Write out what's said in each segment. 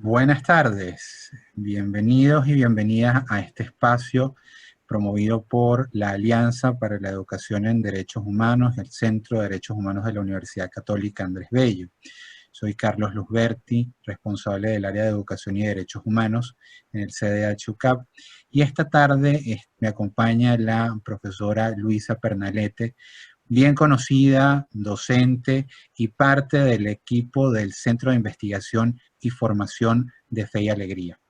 Buenas tardes, bienvenidos y bienvenidas a este espacio promovido por la Alianza para la Educación en Derechos Humanos, el Centro de Derechos Humanos de la Universidad Católica Andrés Bello. Soy Carlos Luzberti, responsable del área de Educación y Derechos Humanos en el CDH UCAP, y esta tarde me acompaña la profesora Luisa Pernalete, bien conocida, docente y parte del equipo del Centro de Investigación y Formación de Fe y Alegría.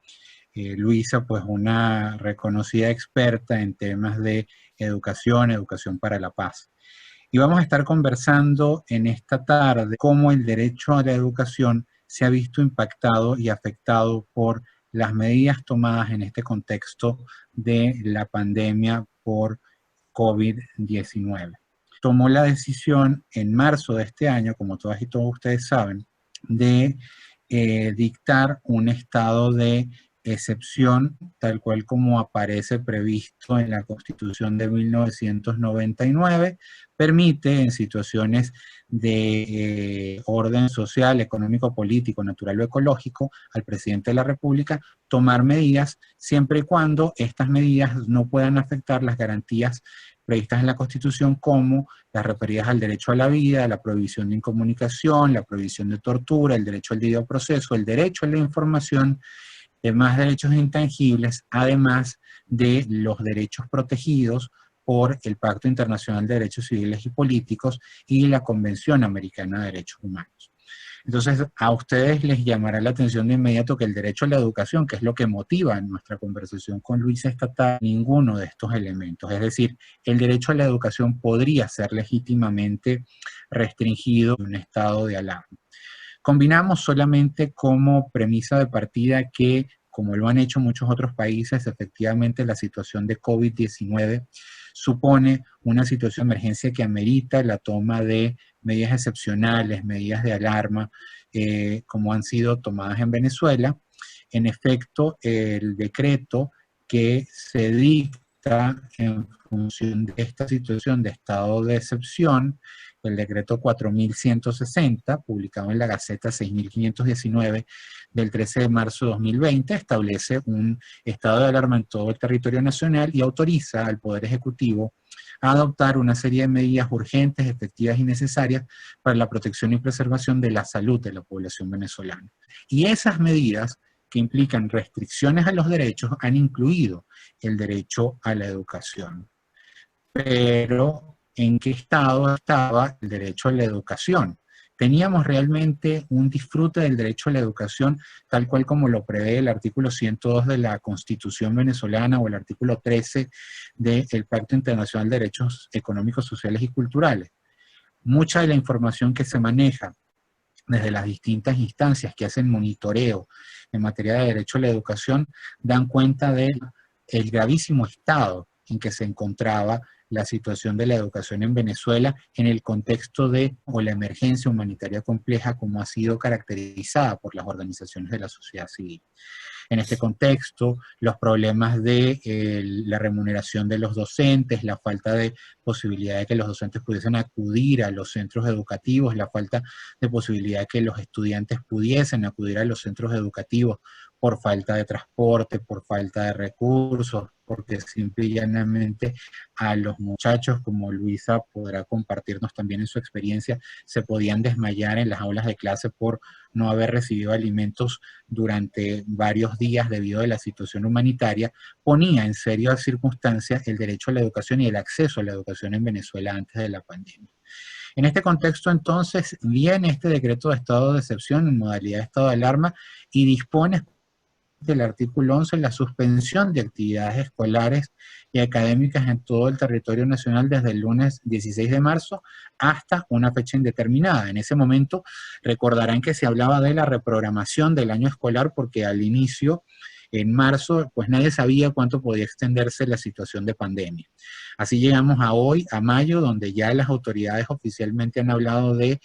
Luisa, pues una reconocida experta en temas de educación para la paz. Y vamos a estar conversando en esta tarde cómo el derecho a la educación se ha visto impactado y afectado por las medidas tomadas en este contexto de la pandemia por COVID-19. Tomó la decisión en marzo de este año, como todas y todos ustedes saben, de dictar un estado de excepción, tal cual como aparece previsto en la Constitución de 1999, permite en situaciones de orden social, económico, político, natural o ecológico al presidente de la República tomar medidas siempre y cuando estas medidas no puedan afectar las garantías previstas en la Constitución, como las referidas al derecho a la vida, la prohibición de incomunicación, la prohibición de tortura, el derecho al debido proceso, el derecho a la información, demás derechos intangibles, además de los derechos protegidos por el Pacto Internacional de Derechos Civiles y Políticos y la Convención Americana de Derechos Humanos. Entonces, a ustedes les llamará la atención de inmediato que el derecho a la educación, que es lo que motiva nuestra conversación con Luisa esta tarde, ninguno de estos elementos. Es decir, el derecho a la educación podría ser legítimamente restringido en un estado de alarma. Combinamos solamente como premisa de partida que, como lo han hecho muchos otros países, efectivamente la situación de COVID-19 supone una situación de emergencia que amerita la toma de medidas excepcionales, medidas de alarma, como han sido tomadas en Venezuela. En efecto, el decreto que se dicta en función de esta situación de estado de excepción, el decreto 4160, publicado en la Gaceta 6519 del 13 de marzo de 2020, establece un estado de alarma en todo el territorio nacional y autoriza al Poder Ejecutivo a adoptar una serie de medidas urgentes, efectivas y necesarias para la protección y preservación de la salud de la población venezolana. Y esas medidas que implican restricciones a los derechos han incluido el derecho a la educación. Pero, ¿en qué estado estaba el derecho a la educación? ¿Teníamos realmente un disfrute del derecho a la educación tal cual como lo prevé el artículo 102 de la Constitución venezolana o el artículo 13 del Pacto Internacional de Derechos Económicos, Sociales y Culturales? Mucha de la información que se maneja desde las distintas instancias que hacen monitoreo en materia de derecho a la educación dan cuenta del gravísimo estado en que se encontraba la situación de la educación en Venezuela en el contexto de la emergencia humanitaria compleja como ha sido caracterizada por las organizaciones de la sociedad civil. En este contexto, los problemas de la remuneración de los docentes, la falta de posibilidad de que los docentes pudiesen acudir a los centros educativos, la falta de posibilidad de que los estudiantes pudiesen acudir a los centros educativos por falta de transporte, por falta de recursos, porque simple y llanamente a los muchachos, como Luisa podrá compartirnos también en su experiencia, se podían desmayar en las aulas de clase por no haber recibido alimentos durante varios días debido a la situación humanitaria, ponía en serias circunstancias el derecho a la educación y el acceso a la educación en Venezuela antes de la pandemia. En este contexto, entonces, viene este decreto de estado de excepción en modalidad de estado de alarma y dispone del artículo 11 la suspensión de actividades escolares y académicas en todo el territorio nacional desde el lunes 16 de marzo hasta una fecha indeterminada. En ese momento recordarán que se hablaba de la reprogramación del año escolar porque al inicio, en marzo, pues nadie sabía cuánto podía extenderse la situación de pandemia. Así llegamos a hoy, a mayo, donde ya las autoridades oficialmente han hablado de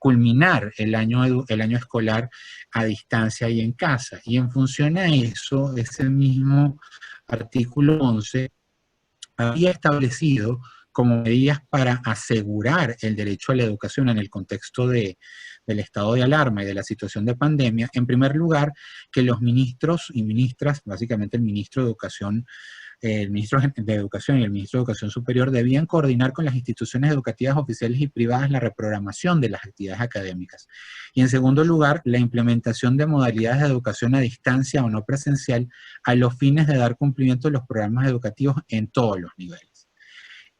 culminar el año escolar a distancia y en casa. Y en función a eso, ese mismo artículo 11 había establecido como medidas para asegurar el derecho a la educación en el contexto de del estado de alarma y de la situación de pandemia, en primer lugar, que los ministros y ministras, básicamente el ministro de Educación, el ministro de Educación y el ministro de Educación Superior debían coordinar con las instituciones educativas oficiales y privadas la reprogramación de las actividades académicas. Y en segundo lugar, la implementación de modalidades de educación a distancia o no presencial a los fines de dar cumplimiento a los programas educativos en todos los niveles.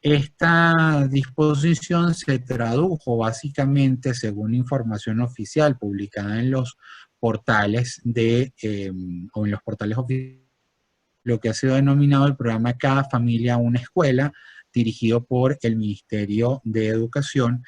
Esta disposición se tradujo básicamente, según información oficial publicada en los portales o en los portales oficiales, lo que ha sido denominado el programa Cada Familia una Escuela, dirigido por el Ministerio de Educación,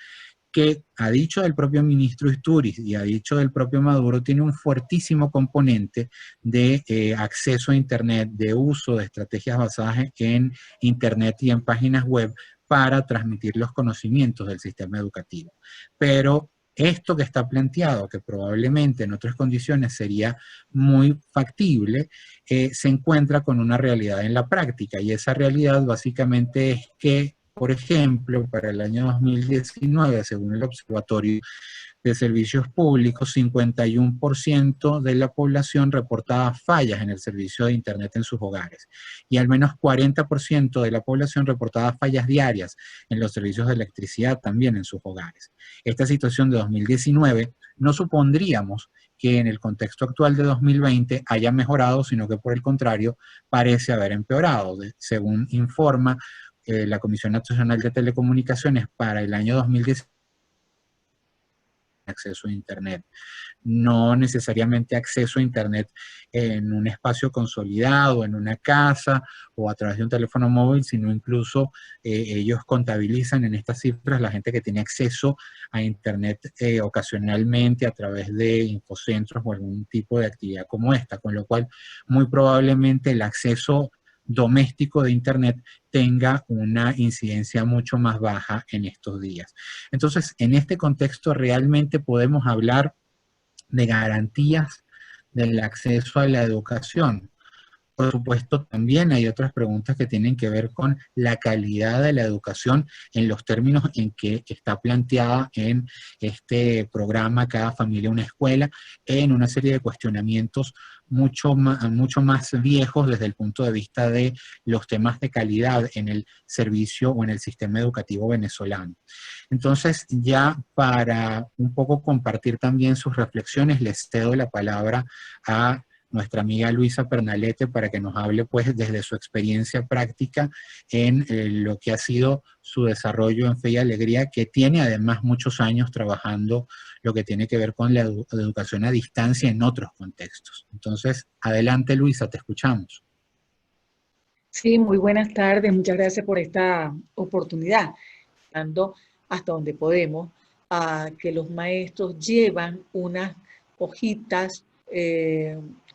que a dicho del propio ministro Isturiz y a dicho del propio Maduro, tiene un fuertísimo componente de acceso a Internet, de uso de estrategias basadas en Internet y en páginas web para transmitir los conocimientos del sistema educativo. Pero esto que está planteado, que probablemente en otras condiciones sería muy factible, se encuentra con una realidad en la práctica, y esa realidad básicamente es que, por ejemplo, para el año 2019, según el Observatorio de Servicios Públicos, 51% de la población reportaba fallas en el servicio de Internet en sus hogares, y al menos 40% de la población reportaba fallas diarias en los servicios de electricidad también en sus hogares. Esta situación de 2019 no supondríamos que en el contexto actual de 2020 haya mejorado, sino que por el contrario parece haber empeorado. Según informa la Comisión Nacional de Telecomunicaciones, para el año 2019, acceso a Internet. No necesariamente acceso a Internet en un espacio consolidado, en una casa o a través de un teléfono móvil, sino incluso ellos contabilizan en estas cifras la gente que tiene acceso a Internet ocasionalmente a través de infocentros o algún tipo de actividad como esta, con lo cual muy probablemente el acceso doméstico de Internet tenga una incidencia mucho más baja en estos días. Entonces, en este contexto realmente podemos hablar de garantías del acceso a la educación. Por supuesto, también hay otras preguntas que tienen que ver con la calidad de la educación en los términos en que está planteada en este programa Cada Familia una Escuela, en una serie de cuestionamientos mucho más viejos desde el punto de vista de los temas de calidad en el servicio o en el sistema educativo venezolano. Entonces, ya para un poco compartir también sus reflexiones, les cedo la palabra a nuestra amiga Luisa Pernalete para que nos hable pues desde su experiencia práctica en lo que ha sido su desarrollo en Fe y Alegría, que tiene además muchos años trabajando lo que tiene que ver con la educación a distancia en otros contextos. Entonces, adelante Luisa, te escuchamos. Sí, muy buenas tardes, muchas gracias por esta oportunidad. Dando hasta donde podemos, a que los maestros llevan unas hojitas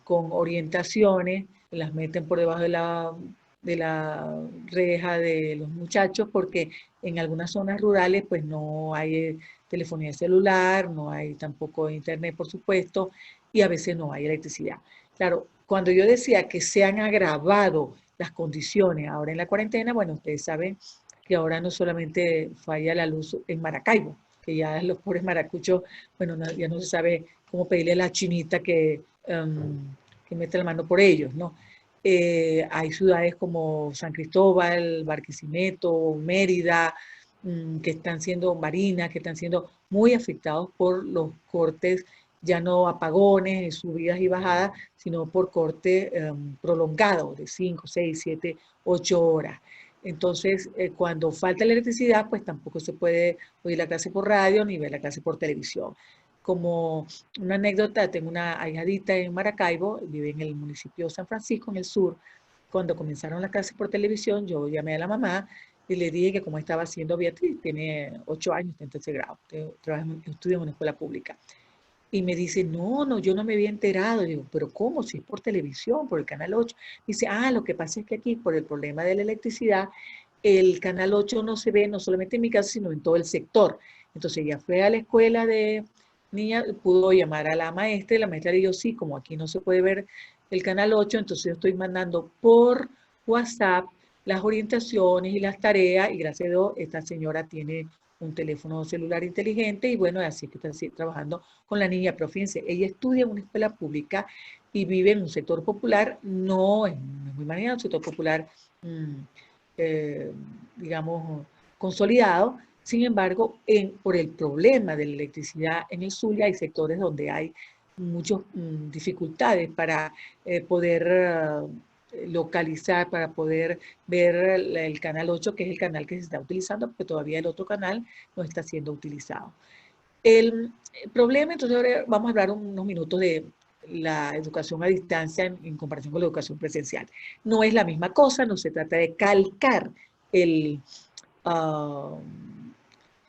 con orientaciones, las meten por debajo de la reja de los muchachos, porque en algunas zonas rurales pues no hay telefonía celular, no hay tampoco internet, por supuesto, y a veces no hay electricidad. Claro, cuando yo decía que se han agravado las condiciones ahora en la cuarentena, bueno, ustedes saben que ahora no solamente falla la luz en Maracaibo, que ya los pobres maracuchos, bueno, ya no se sabe cómo pedirle a la chinita que mete la mano por ellos, ¿no? Hay ciudades como San Cristóbal, Barquisimeto, Mérida, que están siendo marinas, que están siendo muy afectados por los cortes, ya no apagones, subidas y bajadas, sino por corte prolongado de 5, 6, 7, 8 horas. Entonces, cuando falta la electricidad, pues tampoco se puede oír la clase por radio ni ver la clase por televisión. Como una anécdota, tengo una ahijadita en Maracaibo, vive en el municipio de San Francisco, en el sur. Cuando comenzaron las clases por televisión, yo llamé a la mamá y le dije que como estaba haciendo Beatriz, tiene 8 años, está en tercer grado, estudia en una escuela pública. Y me dice, no, yo no me había enterado. Y digo, pero ¿cómo? Si es por televisión, por el Canal 8. Dice, lo que pasa es que aquí, por el problema de la electricidad, el Canal 8 no se ve no solamente en mi casa, sino en todo el sector. Entonces ella fue a la escuela de niña, pudo llamar a la maestra, y la maestra le dijo, sí, como aquí no se puede ver el Canal 8, entonces yo estoy mandando por WhatsApp las orientaciones y las tareas, y gracias a Dios, esta señora tiene un teléfono celular inteligente y bueno, así que está trabajando con la niña. Pero fíjense, ella estudia en una escuela pública y vive en un sector popular, no es muy manejado, un sector popular, eh, digamos, consolidado. Sin embargo, por el problema de la electricidad en el Zulia hay sectores donde hay muchas dificultades para poder localizar, para poder ver el canal 8, que es el canal que se está utilizando, porque todavía el otro canal no está siendo utilizado. El problema, entonces ahora vamos a hablar unos minutos de la educación a distancia en comparación con la educación presencial. No es la misma cosa, no se trata de calcar el, uh,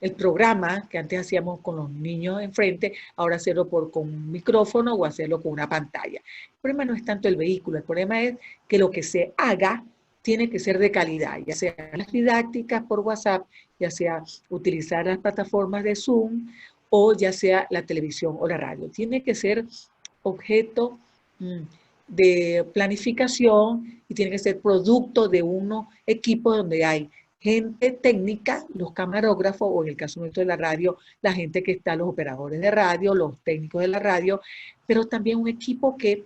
el programa que antes hacíamos con los niños enfrente, ahora hacerlo con un micrófono o hacerlo con una pantalla. El problema no es tanto el vehículo, el problema es que lo que se haga tiene que ser de calidad, ya sea las didácticas por WhatsApp, ya sea utilizar las plataformas de Zoom o ya sea la televisión o la radio. Tiene que ser objeto de planificación y tiene que ser producto de unos equipos donde hay gente técnica, los camarógrafos, o en el caso nuestro de la radio, la gente que está, los operadores de radio, los técnicos de la radio, pero también un equipo que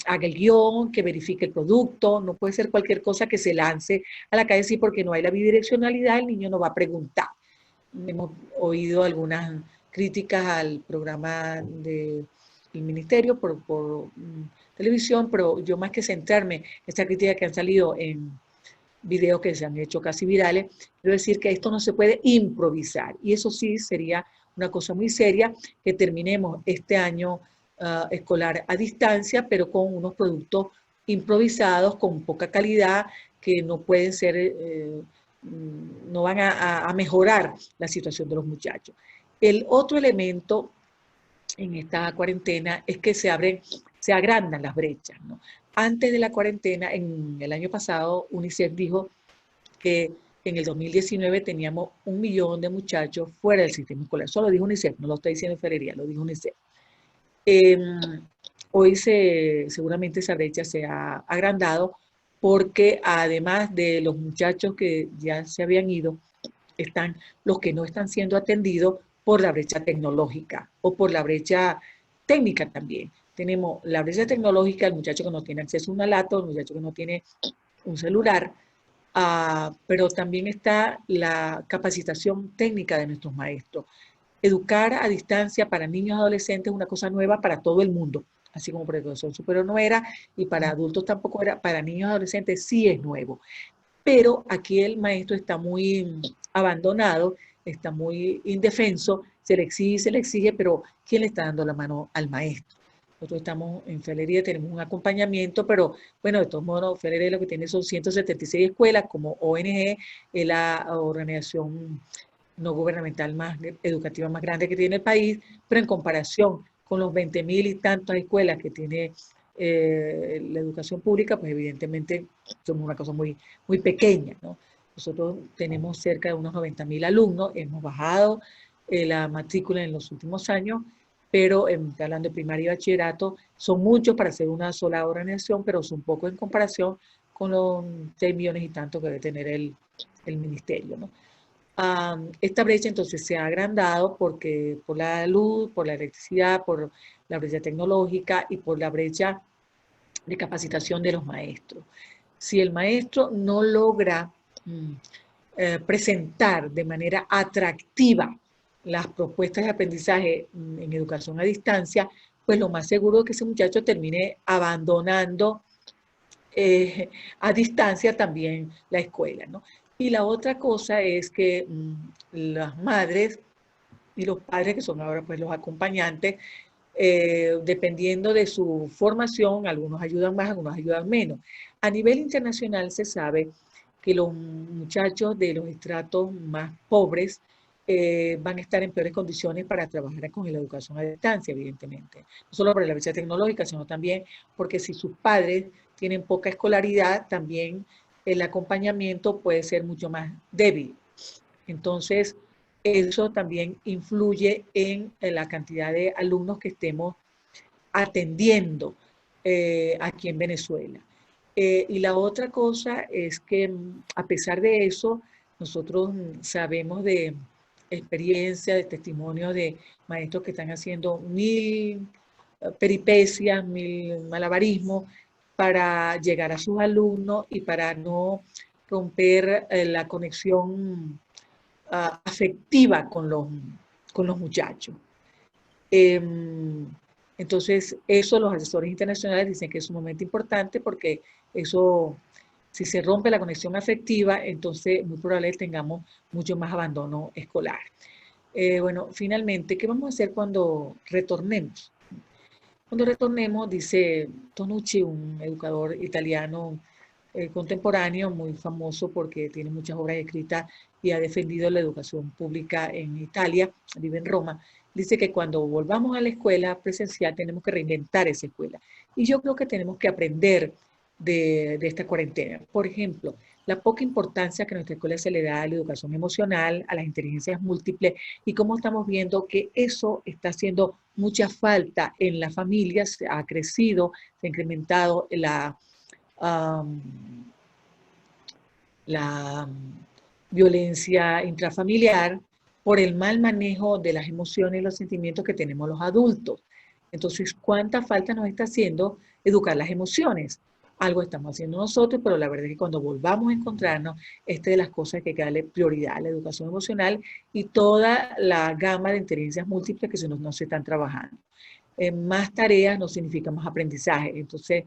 haga el guión, que verifique el producto, no puede ser cualquier cosa que se lance a la calle, sí, porque no hay la bidireccionalidad, el niño no va a preguntar. Hemos oído algunas críticas al programa del ministerio por televisión, pero yo más que centrarme en estas críticas que han salido en videos que se han hecho casi virales, quiero decir que esto no se puede improvisar. Y eso sí sería una cosa muy seria, que terminemos este año escolar a distancia, pero con unos productos improvisados, con poca calidad, que no pueden ser, no van a mejorar la situación de los muchachos. El otro elemento en esta cuarentena es que se agrandan las brechas, ¿no? Antes de la cuarentena, en el año pasado, UNICEF dijo que en el 2019 teníamos 1 millón de muchachos fuera del sistema escolar. Eso lo dijo UNICEF, no lo está diciendo Ferrería, lo dijo UNICEF. Hoy seguramente esa brecha se ha agrandado porque además de los muchachos que ya se habían ido, están los que no están siendo atendidos por la brecha tecnológica o por la brecha técnica también. Tenemos la brecha tecnológica, el muchacho que no tiene acceso a una laptop, el muchacho que no tiene un celular, pero también está la capacitación técnica de nuestros maestros. Educar a distancia para niños y adolescentes es una cosa nueva para todo el mundo, así como para educación superior no era, y para adultos tampoco era, para niños y adolescentes sí es nuevo. Pero aquí el maestro está muy abandonado, está muy indefenso, se le exige, pero ¿quién le está dando la mano al maestro? Nosotros estamos en Felería, tenemos un acompañamiento, pero bueno, de todos modos, Felería lo que tiene son 176 escuelas, como ONG, es la organización no gubernamental más educativa más grande que tiene el país, pero en comparación con los 20.000 y tantas escuelas que tiene la educación pública, pues evidentemente somos una cosa muy, muy pequeña, ¿no? Nosotros tenemos cerca de unos 90.000 alumnos, hemos bajado la matrícula en los últimos años, pero hablando de primaria y bachillerato, son muchos para hacer una sola organización, pero son pocos en comparación con los 6 millones y tanto que debe tener el ministerio, ¿no? Esta brecha entonces se ha agrandado porque por la luz, por la electricidad, por la brecha tecnológica y por la brecha de capacitación de los maestros. Si el maestro no logra presentar de manera atractiva las propuestas de aprendizaje en educación a distancia, pues lo más seguro es que ese muchacho termine abandonando a distancia también la escuela, ¿no? Y la otra cosa es que las madres y los padres, que son ahora pues los acompañantes, dependiendo de su formación, algunos ayudan más, algunos ayudan menos. A nivel internacional se sabe que los muchachos de los estratos más pobres van a estar en peores condiciones para trabajar con la educación a distancia, evidentemente. No solo por la brecha tecnológica, sino también porque si sus padres tienen poca escolaridad, también el acompañamiento puede ser mucho más débil. Entonces, eso también influye en la cantidad de alumnos que estemos atendiendo aquí en Venezuela. Y la otra cosa es que a pesar de eso, nosotros sabemos de experiencia, de testimonio de maestros que están haciendo mil peripecias, mil malabarismos para llegar a sus alumnos y para no romper la conexión afectiva con los muchachos. Entonces, eso los asesores internacionales dicen que es sumamente importante porque eso, si se rompe la conexión afectiva, entonces muy probable tengamos mucho más abandono escolar. Bueno, finalmente, ¿qué vamos a hacer cuando retornemos? Cuando retornemos, dice Tonucci, un educador italiano contemporáneo muy famoso porque tiene muchas obras escritas y ha defendido la educación pública en Italia, vive en Roma, dice que cuando volvamos a la escuela presencial tenemos que reinventar esa escuela. Y yo creo que tenemos que aprender de esta cuarentena. Por ejemplo, la poca importancia que a nuestra escuela se le da a la educación emocional, a las inteligencias múltiples, y cómo estamos viendo que eso está haciendo mucha falta en las familias, ha crecido, se ha incrementado la violencia intrafamiliar por el mal manejo de las emociones y los sentimientos que tenemos los adultos. Entonces, ¿cuánta falta nos está haciendo educar las emociones? Algo estamos haciendo nosotros, pero la verdad es que cuando volvamos a encontrarnos, esta es de las cosas que hay que darle prioridad a la educación emocional y toda la gama de inteligencias múltiples que no se están trabajando. Más tareas no significa más aprendizaje. Entonces,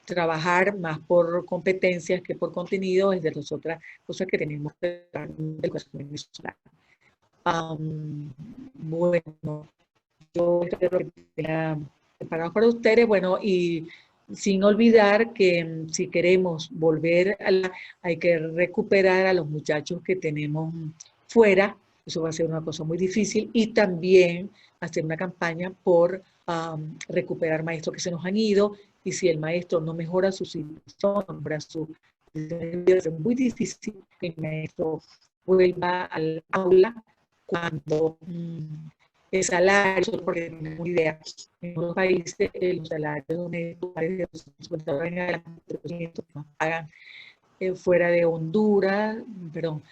trabajar más por competencias que por contenido es de las otras cosas que tenemos que tratar en educación venezolana. Bueno, yo esto es lo que tenía preparado para ustedes. Bueno, y sin olvidar que si queremos volver hay que recuperar a los muchachos que tenemos fuera. Eso va a ser una cosa muy difícil. Y también hacer una campaña por recuperar maestros que se nos han ido. Y si el maestro no mejora su situación, no mejora su... Es muy difícil que el maestro vuelva al aula cuando el salario, porque tenemos una idea, en otros países los salarios de 250 dólares en adelante, nos pagan fuera de Honduras, perdón,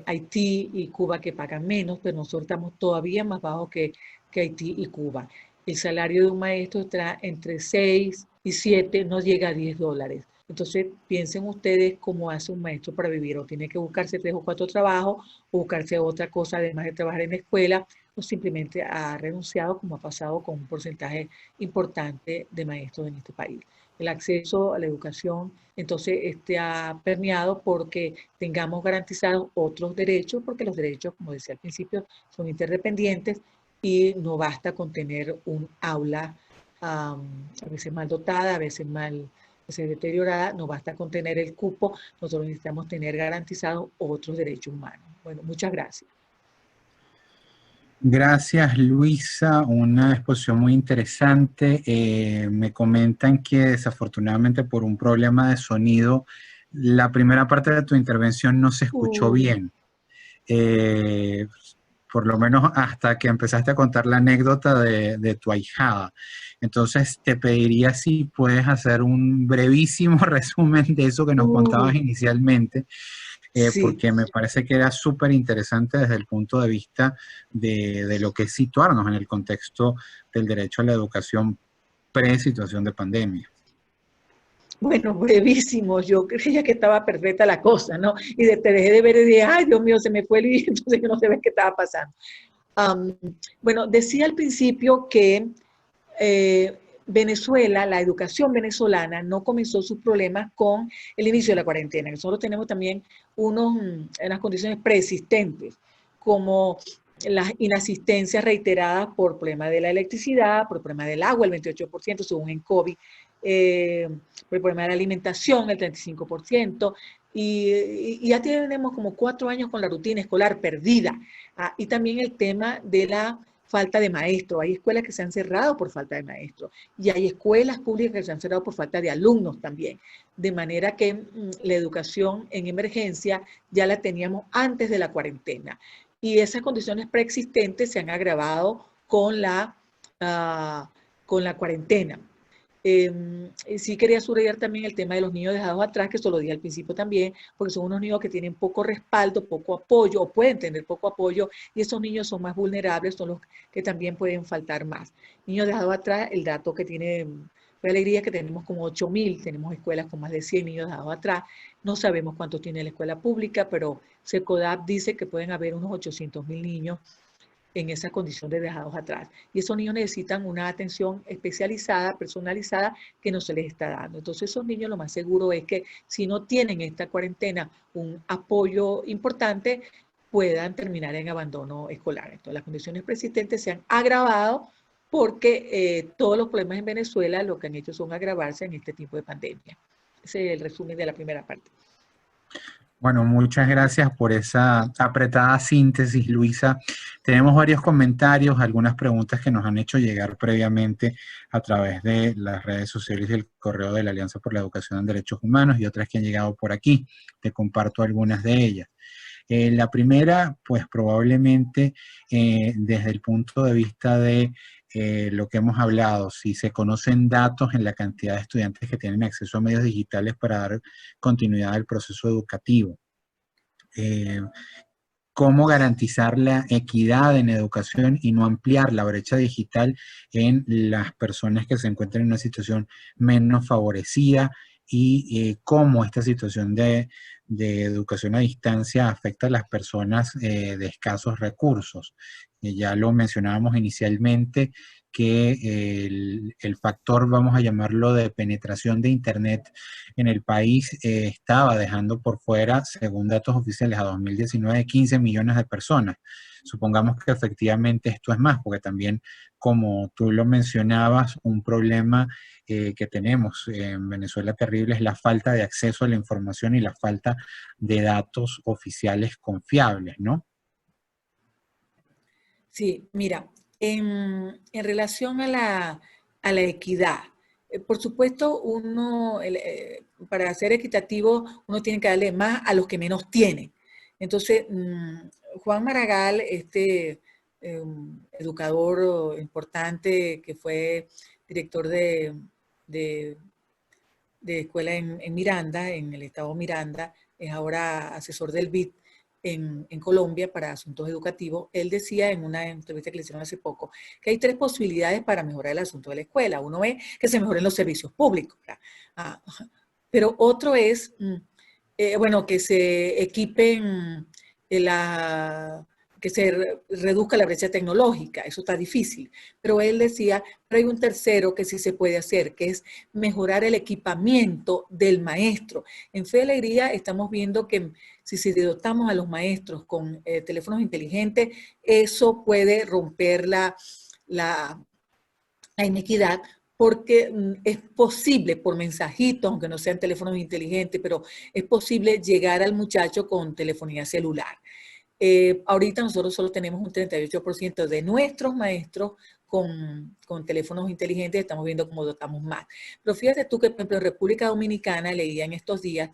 Haití y Cuba que pagan menos, pero nosotros estamos todavía más bajos que Haití y Cuba. El salario de un maestro está entre 6 y 7, no llega a 10 dólares. Entonces, piensen ustedes cómo hace un maestro para vivir, o tiene que buscarse 3 o 4 trabajos, o buscarse otra cosa además de trabajar en la escuela, o simplemente ha renunciado, como ha pasado con un porcentaje importante de maestros en este país. El acceso a la educación, entonces, ha permeado porque tengamos garantizados otros derechos, porque los derechos, como decía al principio, son interdependientes y no basta con tener un aula a veces mal dotada, a veces deteriorada, no basta con tener el cupo, nosotros necesitamos tener garantizados otros derechos humanos. Bueno, muchas gracias. Gracias, Luisa. Una exposición muy interesante. Me comentan que desafortunadamente por un problema de sonido, la primera parte de tu intervención no se escuchó bien. Por lo menos hasta que empezaste a contar la anécdota de tu ahijada. Entonces te pediría si puedes hacer un brevísimo resumen de eso que nos contabas inicialmente, Sí. porque me parece que era súper interesante desde el punto de vista de lo que es situarnos en el contexto del derecho a la educación pre-situación de pandemia. Bueno, brevísimo, yo creía que estaba perfecta la cosa, ¿no? Y te dejé de ver y dije, ay, Dios mío, se me fue el video, entonces no se ve qué estaba pasando. Bueno, decía al principio que Venezuela, la educación venezolana, no comenzó sus problemas con el inicio de la cuarentena. Nosotros tenemos también unas condiciones preexistentes, como las inasistencias reiteradas por problemas de la electricidad, por problemas del agua, el 28%, según en COVID, por el problema de la alimentación, el 35%, y ya tenemos como 4 años con la rutina escolar perdida. Y también el tema de la falta de maestros. Hay escuelas que se han cerrado por falta de maestros y hay escuelas públicas que se han cerrado por falta de alumnos también. De manera que la educación en emergencia ya la teníamos antes de la cuarentena. Y esas condiciones preexistentes se han agravado con la cuarentena. Sí quería subrayar también el tema de los niños dejados atrás, que eso lo dije al principio también, porque son unos niños que tienen poco respaldo, poco apoyo, o pueden tener poco apoyo, y esos niños son más vulnerables, son los que también pueden faltar más. Niños dejados atrás, el dato que tiene Fe Alegría, que tenemos como 8.000, tenemos escuelas con más de 100 niños dejados atrás, no sabemos cuántos tiene la escuela pública, pero SECODAP dice que pueden haber unos 800.000 niños en esa condición de dejados atrás. Y esos niños necesitan una atención especializada, personalizada, que no se les está dando. Entonces esos niños lo más seguro es que si no tienen esta cuarentena un apoyo importante, puedan terminar en abandono escolar. Entonces las condiciones persistentes se han agravado porque todos los problemas en Venezuela lo que han hecho son agravarse en este tipo de pandemia. Ese es el resumen de la primera parte. Bueno, muchas gracias por esa apretada síntesis, Luisa. Tenemos varios comentarios, algunas preguntas que nos han hecho llegar previamente a través de las redes sociales y el correo de la Alianza por la Educación en Derechos Humanos y otras que han llegado por aquí. Te comparto algunas de ellas. La primera, pues probablemente desde el punto de vista de lo que hemos hablado, si se conocen datos en la cantidad de estudiantes que tienen acceso a medios digitales para dar continuidad al proceso educativo. Cómo garantizar la equidad en educación y no ampliar la brecha digital en las personas que se encuentran en una situación menos favorecida y cómo esta situación de educación a distancia afecta a las personas de escasos recursos. Ya lo mencionábamos inicialmente, que el factor, vamos a llamarlo, de penetración de Internet en el país estaba dejando por fuera, según datos oficiales a 2019, 15 millones de personas. Supongamos que efectivamente esto es más, porque también, como tú lo mencionabas, un problema que tenemos en Venezuela terrible es la falta de acceso a la información y la falta de datos oficiales confiables, ¿no? Sí, mira, en relación a la equidad, por supuesto, para ser equitativo, uno tiene que darle más a los que menos tienen. Entonces, Juan Maragall, educador importante que fue director de, de escuela en Miranda, en el estado Miranda, es ahora asesor del BID en Colombia para asuntos educativos. Él decía en una entrevista que le hicieron hace poco que hay tres posibilidades para mejorar el asunto de la escuela. Uno es que se mejoren los servicios públicos, ah, pero otro es, bueno, que se equipen la que se reduzca la brecha tecnológica, eso está difícil. Pero él decía, pero hay un tercero que sí se puede hacer, que es mejorar el equipamiento del maestro. En Fe y Alegría estamos viendo que si dotamos a los maestros con teléfonos inteligentes, eso puede romper la inequidad, porque es posible por mensajitos, aunque no sean teléfonos inteligentes, pero es posible llegar al muchacho con telefonía celular. Ahorita nosotros solo tenemos un 38% de nuestros maestros con teléfonos inteligentes, estamos viendo cómo dotamos más. Pero fíjate tú que, por ejemplo, en República Dominicana, leía en estos días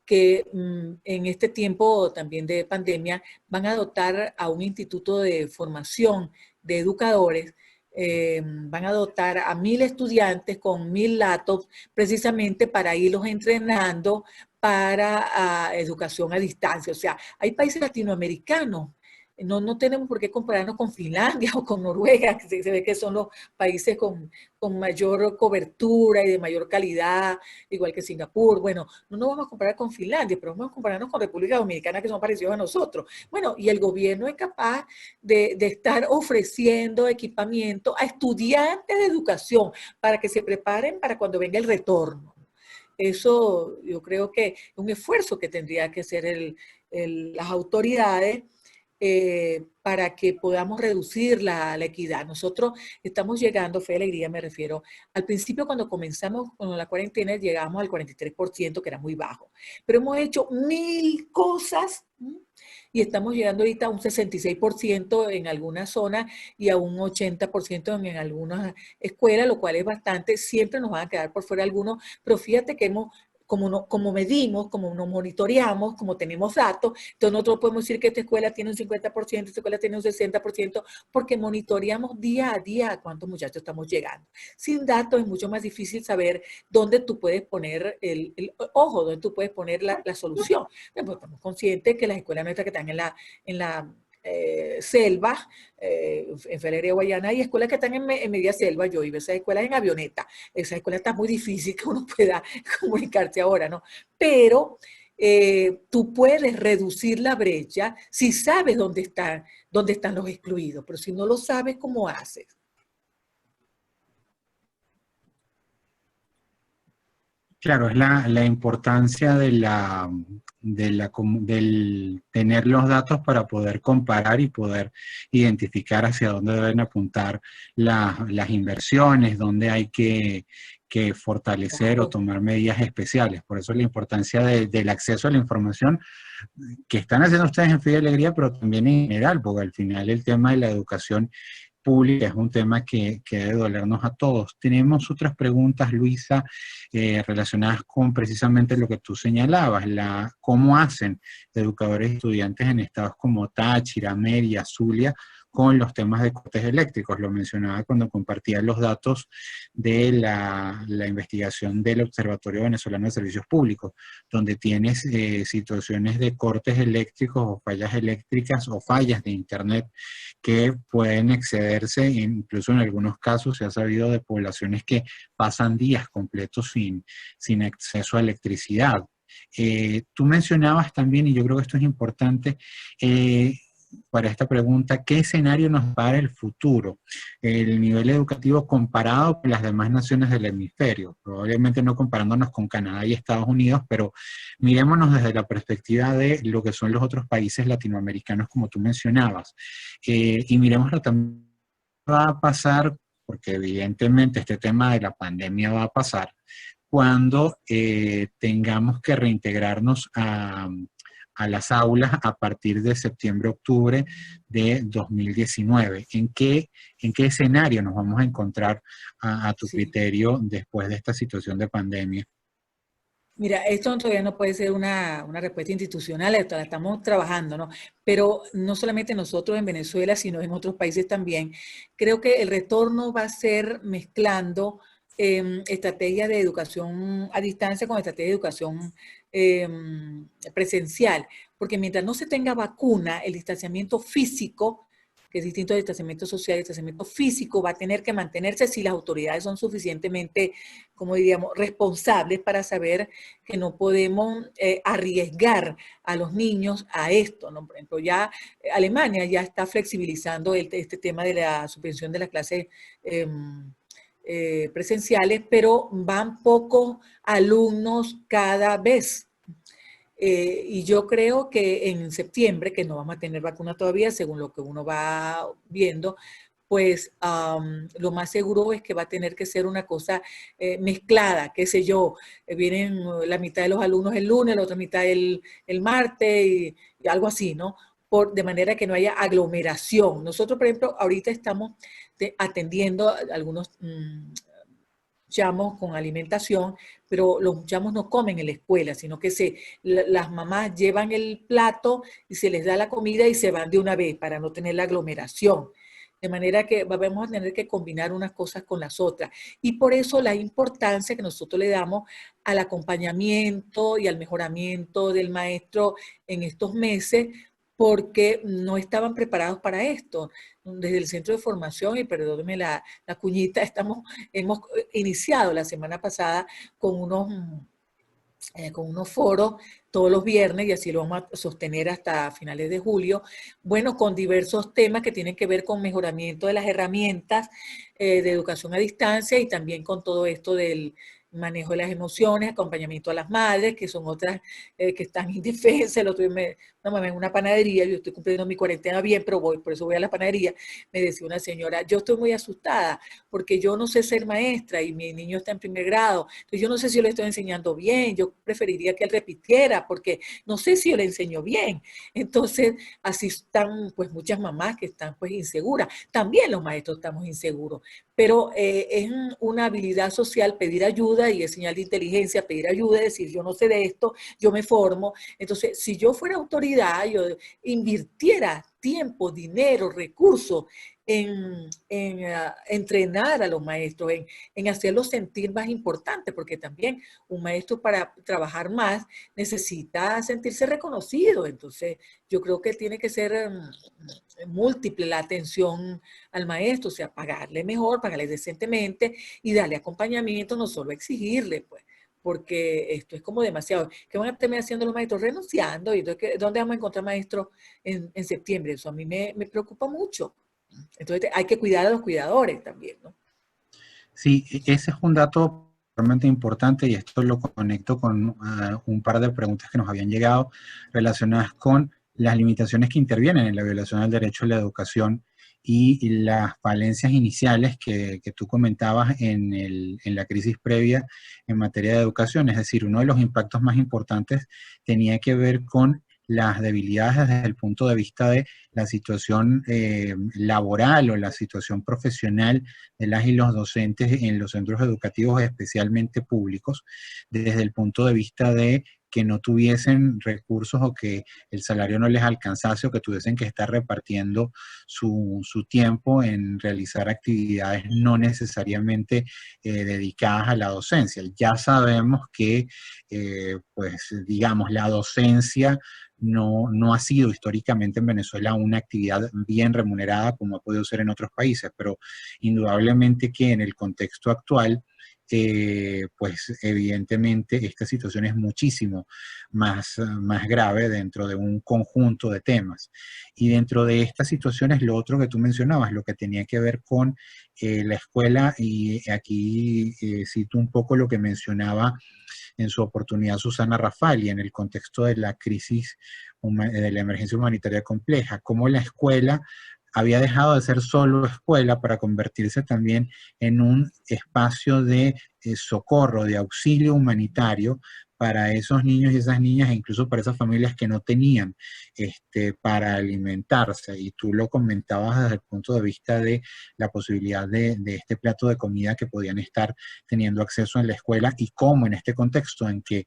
que en este tiempo también de pandemia van a dotar a un instituto de formación de educadores, van a dotar a 1.000 estudiantes con 1.000 laptops precisamente para irlos entrenando para educación a distancia. O sea, hay países latinoamericanos, no tenemos por qué compararnos con Finlandia o con Noruega, que se ve que son los países con mayor cobertura y de mayor calidad, igual que Singapur. Bueno, no nos vamos a comparar con Finlandia, pero vamos a compararnos con República Dominicana, que son parecidos a nosotros. Bueno, y el gobierno es capaz de estar ofreciendo equipamiento a estudiantes de educación para que se preparen para cuando venga el retorno. Eso yo creo que es un esfuerzo que tendría que hacer las autoridades para que podamos reducir la equidad. Nosotros estamos llegando, Fe y Alegría me refiero, al principio cuando comenzamos con la cuarentena llegamos al 43%, que era muy bajo, pero hemos hecho 1.000 cosas y estamos llegando ahorita a un 66% en algunas zonas y a un 80% en algunas escuelas, lo cual es bastante. Siempre nos van a quedar por fuera algunos, pero fíjate que hemos como medimos, como nos monitoreamos, como tenemos datos, entonces nosotros podemos decir que esta escuela tiene un 50%, esta escuela tiene un 60%, porque monitoreamos día a día a cuántos muchachos estamos llegando. Sin datos es mucho más difícil saber dónde tú puedes poner el ojo, dónde tú puedes poner la solución. Pues estamos conscientes que las escuelas nuestras que están en la selva, en Ferrería Guayana, hay escuelas que están en media selva. Yo iba a esas escuelas en avioneta. Esa escuela está muy difícil que uno pueda comunicarse ahora, ¿no? Pero tú puedes reducir la brecha si sabes dónde están los excluidos, pero si no lo sabes, ¿cómo haces? Claro, es la importancia del tener los datos para poder comparar y poder identificar hacia dónde deben apuntar las inversiones, dónde hay que fortalecer o tomar medidas especiales. Por eso la importancia del acceso a la información que están haciendo ustedes en Fe y Alegría, pero también en general, porque al final el tema de la educación pública es un tema que debe dolernos a todos. Tenemos otras preguntas, Luisa, relacionadas con precisamente lo que tú señalabas, cómo hacen educadores y estudiantes en estados como Táchira, Mérida, Zulia, con los temas de cortes eléctricos. Lo mencionaba cuando compartía los datos de la investigación del Observatorio Venezolano de Servicios Públicos, donde tienes situaciones de cortes eléctricos o fallas eléctricas o fallas de internet que pueden excederse, incluso en algunos casos se ha sabido de poblaciones que pasan días completos sin acceso a electricidad. Tú mencionabas también, y yo creo que esto es importante, para esta pregunta, ¿qué escenario nos para el futuro? El nivel educativo comparado con las demás naciones del hemisferio, probablemente no comparándonos con Canadá y Estados Unidos, pero mirémonos desde la perspectiva de lo que son los otros países latinoamericanos, como tú mencionabas, y miremoslo también va a pasar, porque evidentemente este tema de la pandemia va a pasar, cuando tengamos que reintegrarnos a las aulas a partir de septiembre-octubre de 2019. ¿En qué escenario nos vamos a encontrar a tu criterio después de esta situación de pandemia? Mira, esto todavía no puede ser una respuesta institucional, esto la estamos trabajando, ¿no? Pero no solamente nosotros en Venezuela, sino en otros países también. Creo que el retorno va a ser mezclando estrategias de educación a distancia con estrategias de educación presencial, porque mientras no se tenga vacuna, el distanciamiento físico, que es distinto al distanciamiento social, el distanciamiento físico va a tener que mantenerse si las autoridades son suficientemente, como diríamos, responsables para saber que no podemos arriesgar a los niños a esto, ¿no? Por ejemplo, ya Alemania ya está flexibilizando este tema de la suspensión de las clases presenciales, pero van pocos alumnos cada vez. Y yo creo que en septiembre, que no vamos a tener vacuna todavía, según lo que uno va viendo, pues lo más seguro es que va a tener que ser una cosa mezclada, qué sé yo, vienen la mitad de los alumnos el lunes, la otra mitad el martes y algo así, ¿no? De manera que no haya aglomeración. Nosotros, por ejemplo, ahorita estamos atendiendo algunos chamos con alimentación, pero los chamos no comen en la escuela, sino que las mamás llevan el plato y se les da la comida y se van de una vez para no tener la aglomeración. De manera que vamos a tener que combinar unas cosas con las otras. Y por eso la importancia que nosotros le damos al acompañamiento y al mejoramiento del maestro en estos meses, porque no estaban preparados para esto. Desde el centro de formación, y perdóneme la cuñita, hemos iniciado la semana pasada con unos foros todos los viernes, y así lo vamos a sostener hasta finales de julio, bueno, con diversos temas que tienen que ver con mejoramiento de las herramientas de educación a distancia y también con todo esto del manejo de las emociones, acompañamiento a las madres, que son otras que están indefensas. El otro día una mamá en una panadería, yo estoy cumpliendo mi cuarentena bien, pero por eso voy a la panadería, me decía una señora, yo estoy muy asustada porque yo no sé ser maestra y mi niño está en primer grado, entonces yo no sé si yo le estoy enseñando bien, yo preferiría que él repitiera porque no sé si yo le enseño bien. Entonces, así están pues muchas mamás que están pues inseguras. También los maestros estamos inseguros, pero es una habilidad social pedir ayuda y es señal de inteligencia pedir ayuda, decir yo no sé de esto, yo me formo. Entonces, si yo fuera autoridad, yo invirtiera tiempo, dinero, recursos entrenar a los maestros, en hacerlos sentir más importantes, porque también un maestro para trabajar más necesita sentirse reconocido. Entonces, yo creo que tiene que ser múltiple la atención al maestro, o sea, pagarle mejor, pagarle decentemente y darle acompañamiento, no solo exigirle, pues, porque esto es como demasiado. ¿Qué van a terminar haciendo los maestros? Renunciando. ¿Y entonces, dónde vamos a encontrar maestros en septiembre? Eso a mí me preocupa mucho. Entonces hay que cuidar a los cuidadores también, ¿no? Sí, ese es un dato realmente importante y esto lo conecto con un par de preguntas que nos habían llegado relacionadas con las limitaciones que intervienen en la violación del derecho a la educación y las falencias iniciales que tú comentabas en la crisis previa en materia de educación. Es decir, uno de los impactos más importantes tenía que ver con las debilidades desde el punto de vista de la situación laboral o la situación profesional de las y los docentes en los centros educativos, especialmente públicos, desde el punto de vista de que no tuviesen recursos o que el salario no les alcanzase o que tuviesen que estar repartiendo su tiempo en realizar actividades no necesariamente dedicadas a la docencia. Ya sabemos que, pues, digamos, la docencia no ha sido históricamente en Venezuela una actividad bien remunerada como ha podido ser en otros países, pero indudablemente que en el contexto actual, pues evidentemente esta situación es muchísimo más grave dentro de un conjunto de temas. Y dentro de estas situaciones, lo otro que tú mencionabas, lo que tenía que ver con la escuela, y aquí cito un poco lo que mencionaba en su oportunidad Susana Rafali en el contexto de la crisis de la emergencia humanitaria compleja, cómo la escuela había dejado de ser solo escuela para convertirse también en un espacio de socorro, de auxilio humanitario para esos niños y esas niñas e incluso para esas familias que no tenían para alimentarse. Y tú lo comentabas desde el punto de vista de la posibilidad de este plato de comida que podían estar teniendo acceso en la escuela y cómo en este contexto en que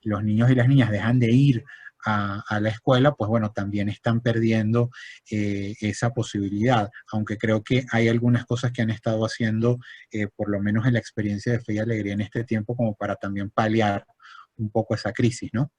los niños y las niñas dejan de ir a la escuela, pues bueno, también están perdiendo esa posibilidad, aunque creo que hay algunas cosas que han estado haciendo, por lo menos en la experiencia de Fe y Alegría en este tiempo, como para también paliar un poco esa crisis, ¿no?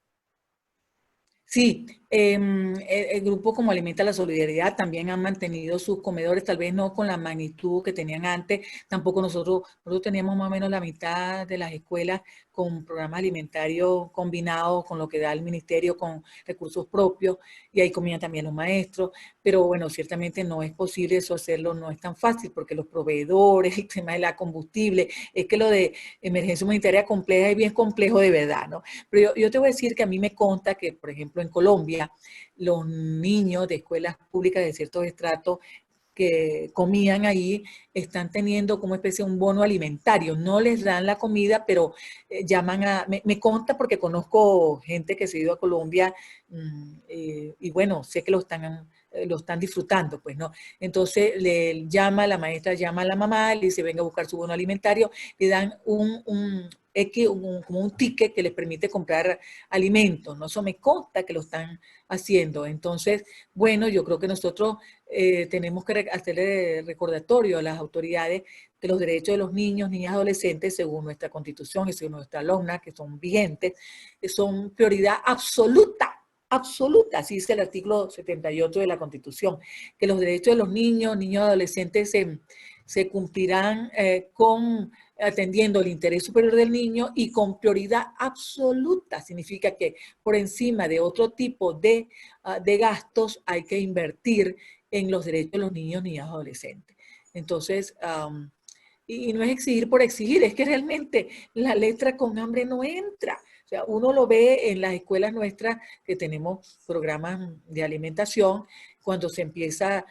Sí, el grupo como Alimenta la Solidaridad también han mantenido sus comedores, tal vez no con la magnitud que tenían antes, tampoco nosotros teníamos más o menos la mitad de las escuelas con programas alimentarios combinados con lo que da el ministerio con recursos propios y ahí comían también los maestros, pero bueno, ciertamente no es posible eso hacerlo, no es tan fácil porque los proveedores, el tema de la combustible, es que lo de emergencia humanitaria compleja es bien complejo de verdad, ¿no? Pero yo te voy a decir que a mí me consta que, por ejemplo, en Colombia, los niños de escuelas públicas de ciertos estratos que comían ahí están teniendo como especie de un bono alimentario. No les dan la comida, pero llaman me consta porque conozco gente que se ha ido a Colombia y bueno, sé que lo están disfrutando, pues, ¿no? Entonces la maestra llama a la mamá, le dice, venga a buscar su bono alimentario, le dan como un ticket que les permite comprar alimentos, ¿no? Eso me consta que lo están haciendo. Entonces, bueno, yo creo que nosotros tenemos que hacerle recordatorio a las autoridades de los derechos de los niños, niñas, adolescentes, según nuestra Constitución y según nuestra LOMNA, que son vigentes, son prioridad absoluta, absoluta, así dice el artículo 78 de la Constitución, que los derechos de los niños, niños, adolescentes se cumplirán atendiendo el interés superior del niño y con prioridad absoluta. Significa que por encima de otro tipo de gastos hay que invertir en los derechos de los niños, niñas, adolescentes. Entonces, y no es exigir por exigir, es que realmente la letra con hambre no entra. O sea, uno lo ve en las escuelas nuestras que tenemos programas de alimentación, cuando se empieza,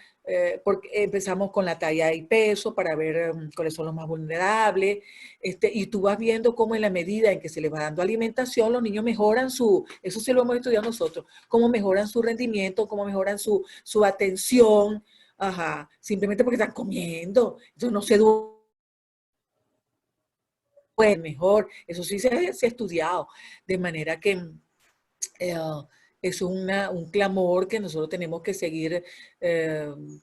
porque empezamos con la talla y peso para ver cuáles son los más vulnerables, y tú vas viendo cómo en la medida en que se les va dando alimentación, los niños mejoran eso sí lo hemos estudiado nosotros, cómo mejoran su rendimiento, cómo mejoran su atención, ajá, simplemente porque están comiendo, entonces no se duermen mejor, eso sí se ha estudiado, de manera que eh, es un clamor que nosotros tenemos que seguir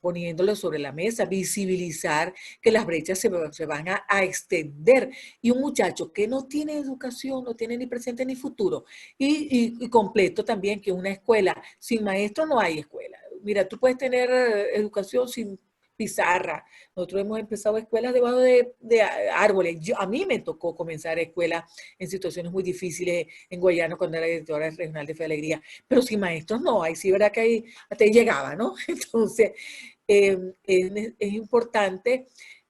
poniéndolo sobre la mesa, visibilizar que las brechas se van a extender. Y un muchacho que no tiene educación, no tiene ni presente ni futuro, y completo también que una escuela, sin maestro no hay escuela. Mira, tú puedes tener educación sin pizarra. Nosotros hemos empezado escuelas debajo de árboles. A mí me tocó comenzar escuelas en situaciones muy difíciles en Guayana cuando era directora regional de Fe Alegría, pero sin maestros no, ahí sí verdad que ahí hasta ahí llegaba, ¿no? Entonces, es importante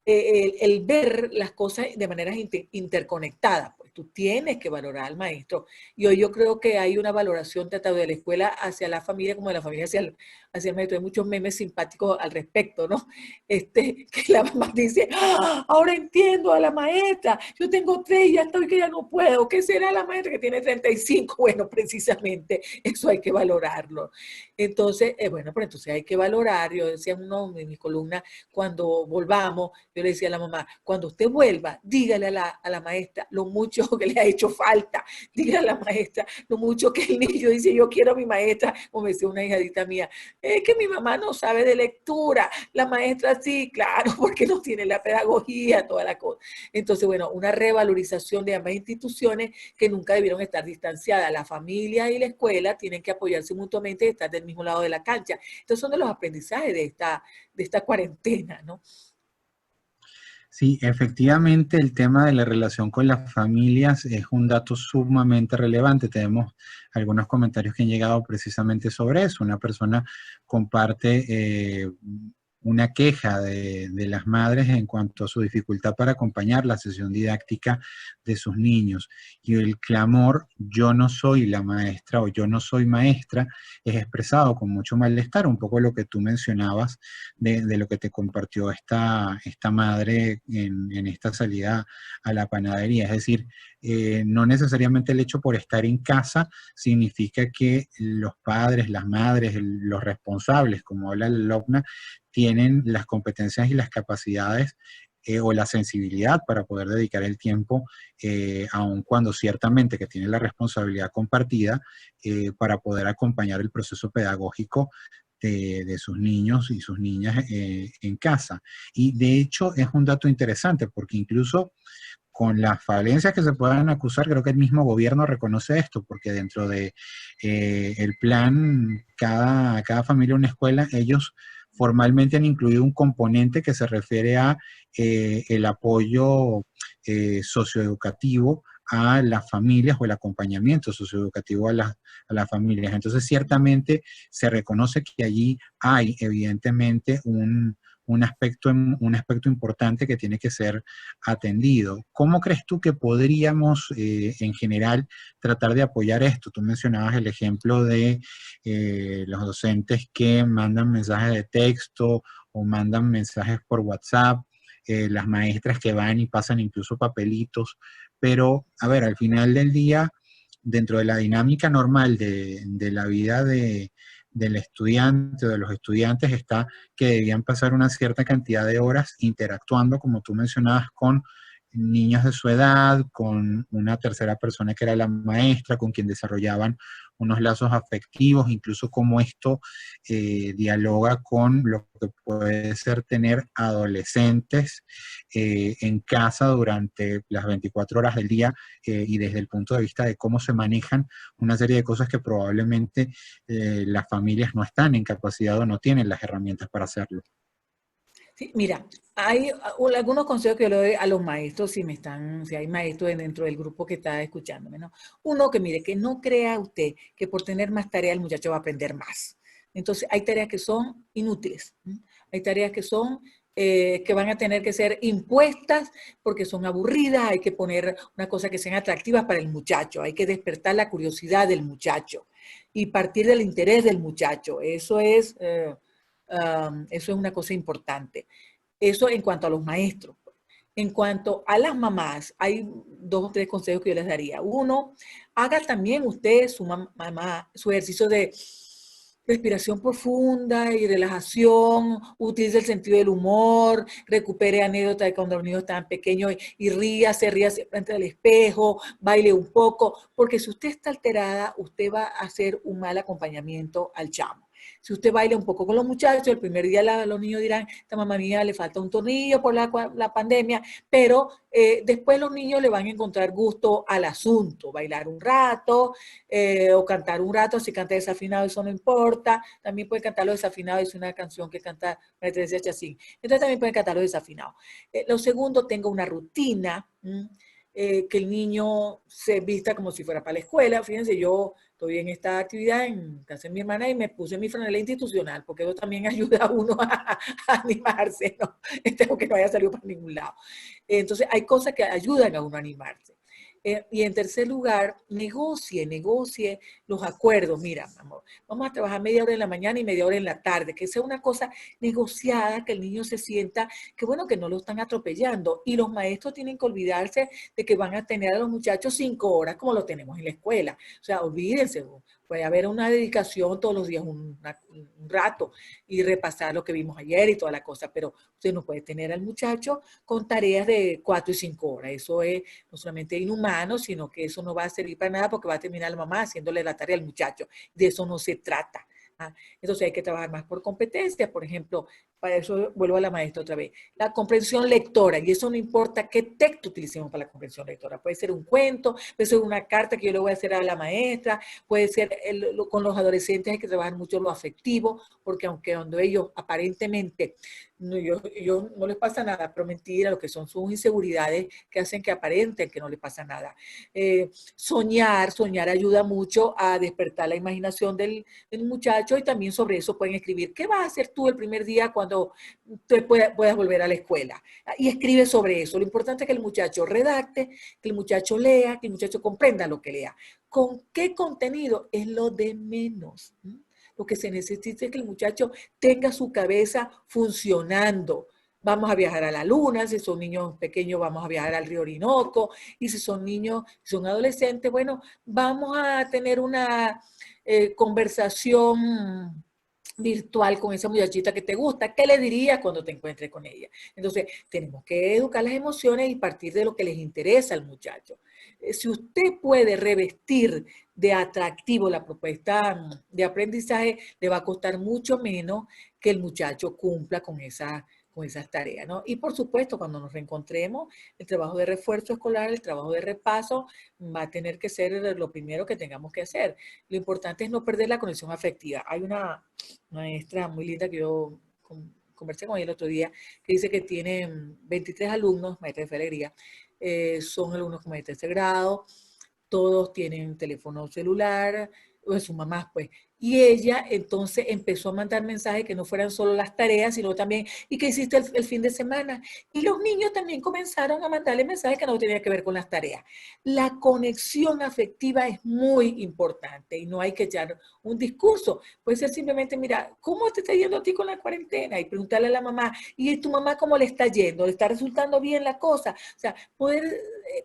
el ver las cosas de manera interconectadas. Pues tú tienes que valorar al maestro. Y hoy yo creo que hay una valoración tanto de la escuela hacia la familia como de la familia hacia el maestro. Hay muchos memes simpáticos al respecto, ¿no? Que la mamá dice, ¡ah! Ahora entiendo a la maestra, yo tengo 3 y ya estoy que ya no puedo. ¿Qué será la maestra que tiene 35? Bueno, precisamente eso hay que valorarlo. Entonces, bueno, pero entonces hay que valorar. Yo decía en mi columna, cuando volvamos, yo le decía a la mamá, cuando usted vuelva, dígale a la maestra lo mucho que le ha hecho falta. Dígale a la maestra lo mucho que el niño dice, yo quiero a mi maestra, como decía una hijadita mía, es que mi mamá no sabe de lectura, la maestra sí, claro, porque no tiene la pedagogía, toda la cosa. Entonces, bueno, una revalorización de ambas instituciones que nunca debieron estar distanciadas. La familia y la escuela tienen que apoyarse mutuamente y estar del mismo lado de la cancha. Entonces, son de los aprendizajes de esta cuarentena, ¿no? Sí, efectivamente el tema de la relación con las familias es un dato sumamente relevante. Tenemos algunos comentarios que han llegado precisamente sobre eso. Una persona comparte una queja de las madres en cuanto a su dificultad para acompañar la sesión didáctica de sus niños. Y el clamor, yo no soy la maestra o yo no soy maestra, es expresado con mucho malestar, un poco lo que tú mencionabas de lo que te compartió esta madre en esta salida a la panadería. Es decir, no necesariamente el hecho por estar en casa significa que los padres, las madres, los responsables, como habla el LOCNA, tienen las competencias y las capacidades o la sensibilidad para poder dedicar el tiempo, aun cuando ciertamente que tiene la responsabilidad compartida, para poder acompañar el proceso pedagógico de sus niños y sus niñas en casa. Y de hecho es un dato interesante porque incluso con las falencias que se puedan acusar, creo que el mismo gobierno reconoce esto, porque dentro de el plan cada familia una escuela, ellos formalmente han incluido un componente que se refiere a el apoyo socioeducativo a las familias o el acompañamiento socioeducativo a las familias. Entonces, ciertamente se reconoce que allí hay evidentemente un aspecto importante que tiene que ser atendido. ¿Cómo crees tú que podríamos, en general, tratar de apoyar esto? Tú mencionabas el ejemplo de los docentes que mandan mensajes de texto o mandan mensajes por WhatsApp, las maestras que van y pasan incluso papelitos, pero, a ver, al final del día, dentro de la dinámica normal de la vida del estudiante o de los estudiantes está que debían pasar una cierta cantidad de horas interactuando, como tú mencionabas, con niños de su edad, con una tercera persona que era la maestra, con quien desarrollaban unos lazos afectivos, incluso cómo esto dialoga con lo que puede ser tener adolescentes en casa durante las 24 horas del día y desde el punto de vista de cómo se manejan una serie de cosas que probablemente las familias no están en capacidad o no tienen las herramientas para hacerlo. Sí, mira, hay algunos consejos que yo le doy a los maestros, si hay maestros dentro del grupo que está escuchándome, ¿no? Uno, que mire, que no crea usted que por tener más tareas el muchacho va a aprender más. Entonces, hay tareas que son inútiles, ¿sí? Hay tareas que son que van a tener que ser impuestas porque son aburridas, hay que poner una cosa que sean atractivas para el muchacho, hay que despertar la curiosidad del muchacho y partir del interés del muchacho. Eso es una cosa importante. Eso en cuanto a los maestros. En cuanto a las mamás, hay 2 o 3 consejos que yo les daría. Uno, haga también usted, su mamá, su ejercicio de respiración profunda y relajación, utilice el sentido del humor, recupere anécdotas de cuando los niños estaban pequeños y ríase frente al espejo, baile un poco, porque si usted está alterada, usted va a hacer un mal acompañamiento al chamo. Si usted baila un poco con los muchachos, el primer día los niños dirán, esta mamá mía le falta un tornillo por la pandemia, pero después los niños le van a encontrar gusto al asunto, bailar un rato o cantar un rato, si canta desafinado eso no importa, también puede cantar lo desafinado, es una canción que canta María Teresa Chacín, entonces también puede cantar lo desafinado. Lo segundo, tenga una rutina, que el niño se vista como si fuera para la escuela. Fíjense, yo estoy en esta actividad en casa de mi hermana y me puse mi franela institucional, porque eso también ayuda a uno a animarse, ¿no? Tengo que no haya salido para ningún lado. Entonces, hay cosas que ayudan a uno a animarse. Y en tercer lugar, negocie los acuerdos. Mira, amor, vamos a trabajar media hora en la mañana y media hora en la tarde, que sea una cosa negociada, que el niño se sienta que bueno, que no lo están atropellando. Y los maestros tienen que olvidarse de que van a tener a los muchachos 5 horas como lo tenemos en la escuela. O sea, olvídense, puede haber una dedicación todos los días, un rato, y repasar lo que vimos ayer y toda la cosa, pero usted no puede tener al muchacho con tareas de 4 y 5 horas. Eso es no solamente inhumano, sino que eso no va a servir para nada porque va a terminar la mamá haciéndole la tarea al muchacho. De eso no se trata. Entonces hay que trabajar más por competencias, por ejemplo, para eso vuelvo a la maestra otra vez, la comprensión lectora, y eso no importa qué texto utilicemos para la comprensión lectora, puede ser un cuento, puede ser una carta que yo le voy a hacer a la maestra, puede ser con los adolescentes hay que trabajar mucho lo afectivo, porque aunque cuando ellos aparentemente ellos no les pasa nada, pero mentira, lo que son sus inseguridades que hacen que aparenten que no les pasa nada. Soñar ayuda mucho a despertar la imaginación del muchacho y también sobre eso pueden escribir. ¿Qué vas a hacer tú el primer día cuando tú puedas volver a la escuela? Y escribe sobre eso. Lo importante es que el muchacho redacte, que el muchacho lea, que el muchacho comprenda lo que lea. ¿Con qué contenido? Es lo de menos. Lo que se necesita es que el muchacho tenga su cabeza funcionando. Vamos a viajar a la luna, si son niños pequeños vamos a viajar al río Orinoco, y si son niños, si son adolescentes, bueno, vamos a tener una conversación virtual con esa muchachita que te gusta, ¿qué le dirías cuando te encuentres con ella? Entonces, tenemos que educar las emociones y partir de lo que les interesa al muchacho. Si usted puede revestir de atractivo la propuesta de aprendizaje, le va a costar mucho menos que el muchacho cumpla con esas tareas, ¿no? Y por supuesto, cuando nos reencontremos, el trabajo de refuerzo escolar, el trabajo de repaso, va a tener que ser lo primero que tengamos que hacer. Lo importante es no perder la conexión afectiva. Hay una maestra muy linda que yo conversé con ella el otro día, que dice que tiene 23 alumnos, maestra de fe alegría, son alumnos como de tercer grado, todos tienen teléfono celular, o sus mamás pues, y ella entonces empezó a mandar mensajes que no fueran solo las tareas, sino también, ¿y qué hiciste el fin de semana? Y los niños también comenzaron a mandarle mensajes que no tenían que ver con las tareas. La conexión afectiva es muy importante y no hay que echar un discurso. Puede ser simplemente, mira, ¿cómo te está yendo a ti con la cuarentena? Y preguntarle a la mamá, ¿y tu mamá cómo le está yendo? ¿Le está resultando bien la cosa? O sea,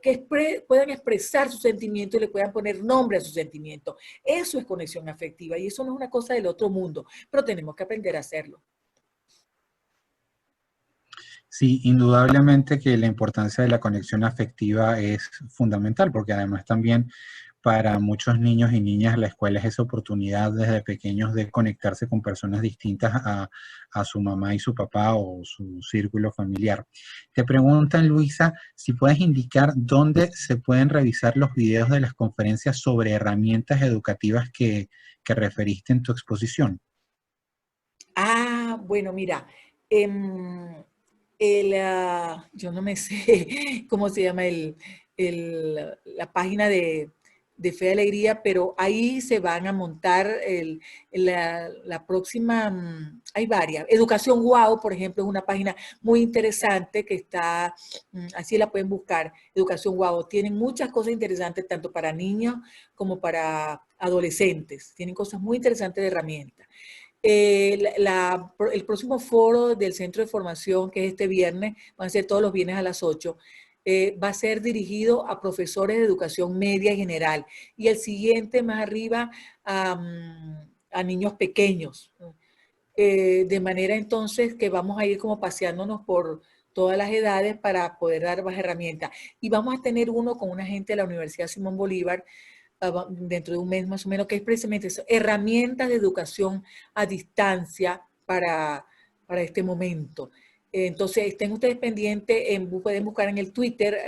que puedan expresar sus sentimientos y le puedan poner nombre a sus sentimientos. Eso es conexión afectiva y eso no es una cosa del otro mundo, pero tenemos que aprender a hacerlo. Sí, indudablemente que la importancia de la conexión afectiva es fundamental, porque además también para muchos niños y niñas la escuela es esa oportunidad desde pequeños de conectarse con personas distintas a su mamá y su papá o su círculo familiar. Te preguntan, Luisa, si puedes indicar dónde se pueden revisar los videos de las conferencias sobre herramientas educativas que referiste en tu exposición. Bueno, mira, yo no me sé cómo se llama la página de Fe y Alegría, pero ahí se van a montar la próxima, hay varias. Educación Wow, por ejemplo, es una página muy interesante que está, así la pueden buscar, Educación Wow. Tienen muchas cosas interesantes, tanto para niños como para adolescentes. Tienen cosas muy interesantes de herramientas. El próximo foro del Centro de Formación, que es este viernes, van a ser todos los viernes a las 8, va a ser dirigido a profesores de educación media y general. Y el siguiente más arriba a niños pequeños. De manera entonces que vamos a ir como paseándonos por todas las edades para poder dar más herramientas. Y vamos a tener uno con una gente de la Universidad Simón Bolívar dentro de un mes más o menos, que es precisamente eso, herramientas de educación a distancia para este momento. Entonces, estén ustedes pendientes, pueden buscar en el Twitter,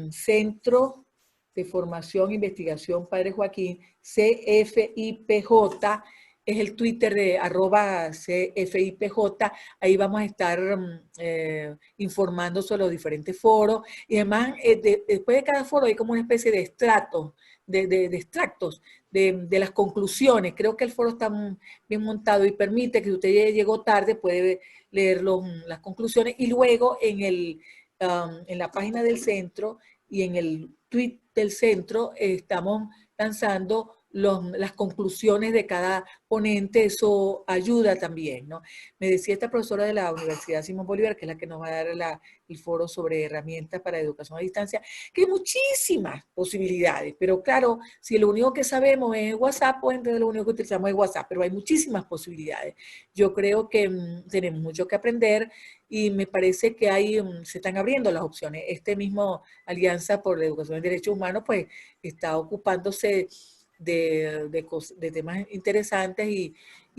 Centro de Formación e Investigación Padre Joaquín, CFIPJ, es el Twitter de @CFIPJ, ahí vamos a estar informando sobre los diferentes foros, y además después de cada foro hay como una especie de extractos, de extractos de las conclusiones. Creo que el foro está bien montado y permite que si usted llegó tarde puede leer las conclusiones, y luego en la página del centro y en el tweet del centro estamos lanzando las conclusiones de cada ponente. Eso ayuda también, ¿no? Me decía esta profesora de la Universidad Simón Bolívar, que es la que nos va a dar el foro sobre herramientas para educación a distancia, que hay muchísimas posibilidades, pero claro, si lo único que sabemos es WhatsApp, pues entonces lo único que utilizamos es WhatsApp, pero hay muchísimas posibilidades. Yo creo que tenemos mucho que aprender y me parece que se están abriendo las opciones. Este mismo Alianza por la Educación y Derechos Humanos, pues, está ocupándose de temas interesantes y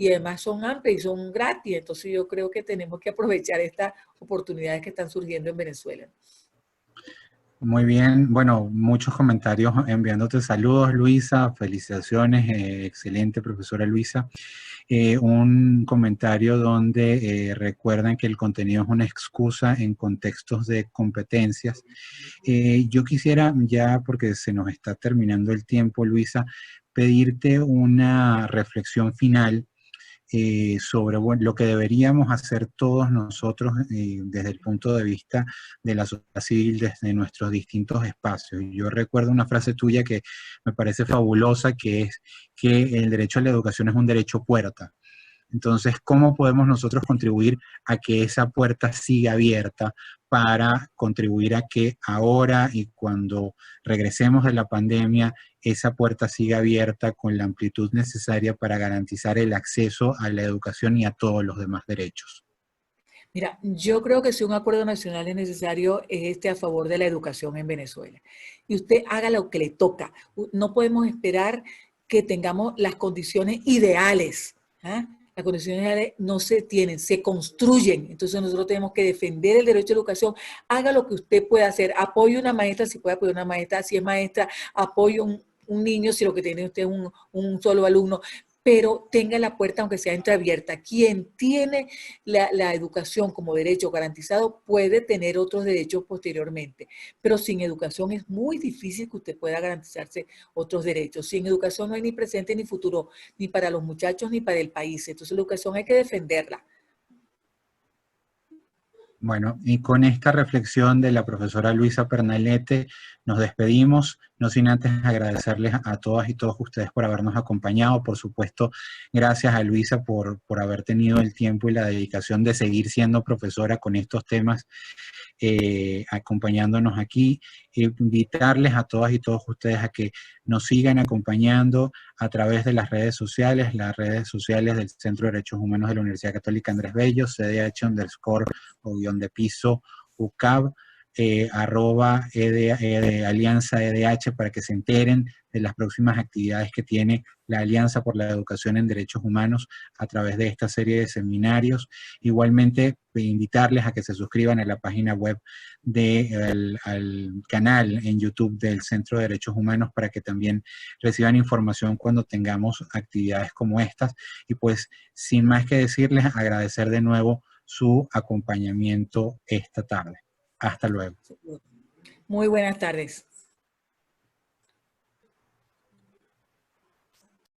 además son amplios y son gratis. Entonces yo creo que tenemos que aprovechar estas oportunidades que están surgiendo en Venezuela. Muy bien, bueno, muchos comentarios enviándote saludos, Luisa, felicitaciones, excelente profesora Luisa. Un comentario donde recuerdan que el contenido es una excusa en contextos de competencias. Yo quisiera ya, porque se nos está terminando el tiempo, Luisa, pedirte una reflexión final sobre lo que deberíamos hacer todos nosotros desde el punto de vista de la sociedad civil, desde nuestros distintos espacios. Yo recuerdo una frase tuya que me parece fabulosa, que es que el derecho a la educación es un derecho puerta. Entonces, ¿cómo podemos nosotros contribuir a que esa puerta siga abierta para contribuir a que ahora y cuando regresemos de la pandemia, esa puerta siga abierta con la amplitud necesaria para garantizar el acceso a la educación y a todos los demás derechos? Mira, yo creo que si un acuerdo nacional es necesario, es a favor de la educación en Venezuela. Y usted haga lo que le toca. No podemos esperar que tengamos las condiciones ideales. ¿Ah? Las condiciones ideales no se tienen, se construyen. Entonces nosotros tenemos que defender el derecho a la educación. Haga lo que usted pueda hacer. Apoye a una maestra si puede apoyar a una maestra. Si es maestra, apoye a un niño si lo que tiene usted es un solo alumno, pero tenga la puerta aunque sea entreabierta. Quien tiene la educación como derecho garantizado puede tener otros derechos posteriormente, pero sin educación es muy difícil que usted pueda garantizarse otros derechos. Sin educación no hay ni presente ni futuro, ni para los muchachos ni para el país. Entonces la educación hay que defenderla. Bueno, y con esta reflexión de la profesora Luisa Pernalete, nos despedimos, no sin antes agradecerles a todas y todos ustedes por habernos acompañado. Por supuesto, gracias a Luisa por haber tenido el tiempo y la dedicación de seguir siendo profesora con estos temas, acompañándonos aquí. Invitarles a todas y todos ustedes a que nos sigan acompañando a través de las redes sociales del Centro de Derechos Humanos de la Universidad Católica Andrés Bello, CDH_ o _, UCAB, @Alianza EDH, para que se enteren de las próximas actividades que tiene la Alianza por la Educación en Derechos Humanos a través de esta serie de seminarios. Igualmente, invitarles a que se suscriban a la página web al canal en YouTube del Centro de Derechos Humanos para que también reciban información cuando tengamos actividades como estas. Y pues, sin más que decirles, agradecer de nuevo su acompañamiento esta tarde. Hasta luego. Muy buenas tardes.